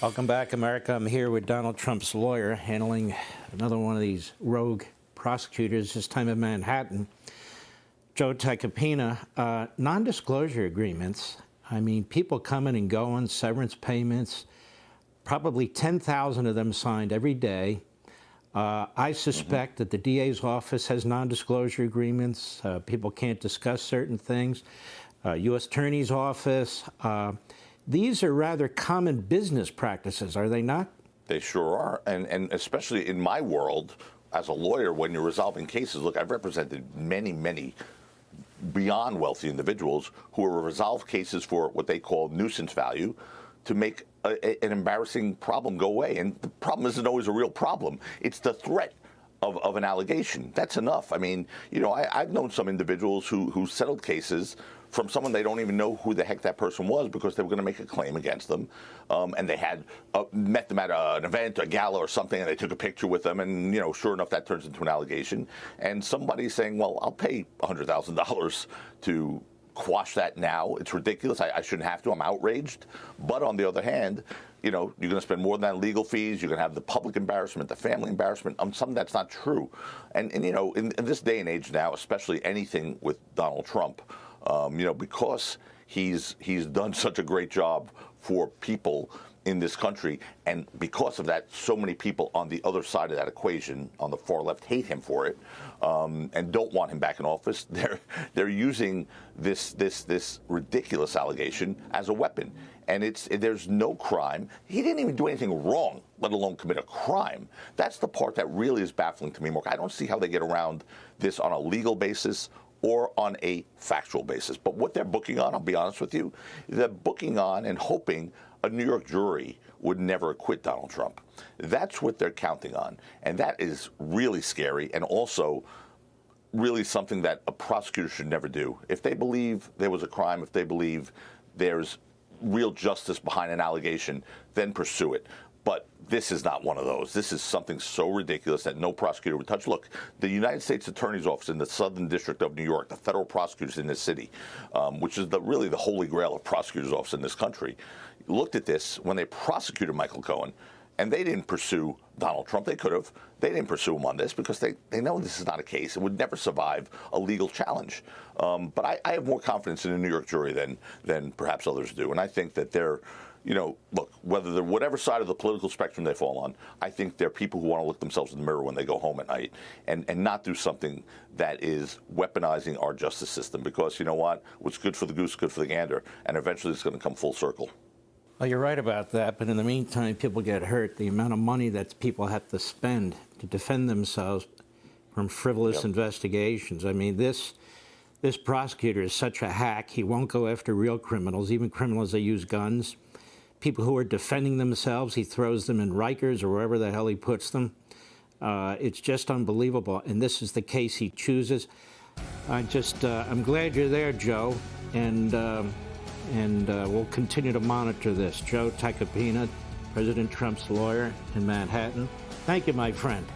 Welcome back, America. I'm here with Donald Trump's lawyer handling another one of these rogue prosecutors, this time in Manhattan, Joe Tacopina. Non-disclosure agreements, I mean, people coming and going, severance payments, probably 10,000 of them signed every day. I suspect that the DA's office has non-disclosure agreements. People can't discuss certain things. U.S. Attorney's Office. These are rather common business practices, are they not? They sure are. And especially in my world, as a lawyer, when you're resolving cases, look, I've represented many beyond wealthy individuals who have resolved cases for what they call nuisance value to make an embarrassing problem go away. And the problem isn't always a real problem. It's the threat of an allegation. That's enough. I mean, you know, I've known some individuals who settled cases from someone they don't even know who the heck that person was because they were going to make a claim against them. And they had met them at an event, a gala or something, and they took a picture with them. And, you know, sure enough, that turns into an allegation. And somebody's saying, well, I'll pay $100,000 to quash that now. It's ridiculous. I shouldn't have to. I'm outraged. But on the other hand, you know, you're going to spend more than that in legal fees. You're going to have the public embarrassment, the family embarrassment, something that's not true. And you know, in this day and age now, especially anything with Donald Trump, you know, because he's done such a great job for people in this country, and because of that, so many people on the other side of that equation, on the far left, hate him for it, and don't want him back in office. They're using this ridiculous allegation as a weapon, and there's no crime. He didn't even do anything wrong, let alone commit a crime. That's the part that really is baffling to me, Mark. I don't see how they get around this on a legal basis or on a factual basis. But what they're booking on, I'll be honest with you, they're booking on and hoping a New York jury would never acquit Donald Trump. That's what they're counting on. And that is really scary, and also really something that a prosecutor should never do. If they believe there was a crime, if they believe there's real justice behind an allegation, then pursue it. But this is not one of those. This is something so ridiculous that no prosecutor would touch. Look, the United States Attorney's Office in the Southern District of New York, the federal prosecutors in this city, which is really the holy grail of prosecutors' office in this country, looked at this when they prosecuted Michael Cohen, and they didn't pursue Donald Trump. They could have. They didn't pursue him on this because they know this is not a case. It would never survive a legal challenge. But I have more confidence in the New York jury than perhaps others do. And I think that they're, you know, look, whether they're whatever side of the political spectrum they fall on, I think they're people who want to look themselves in the mirror when they go home at night and not do something that is weaponizing our justice system. Because you know what? What's good for the goose is good for the gander. And eventually it's going to come full circle. Well, you're right about that, but in the meantime, people get hurt. The amount of money that people have to spend to defend themselves from frivolous investigations. I mean, this prosecutor is such a hack. He won't go after real criminals, even criminals that use guns. People who are defending themselves, he throws them in Rikers or wherever the hell he puts them. It's just unbelievable, and this is the case he chooses. I'm glad you're there, Joe, and we'll continue to monitor this. Joe Tacopina, President Trump's lawyer in Manhattan. Thank you, my friend.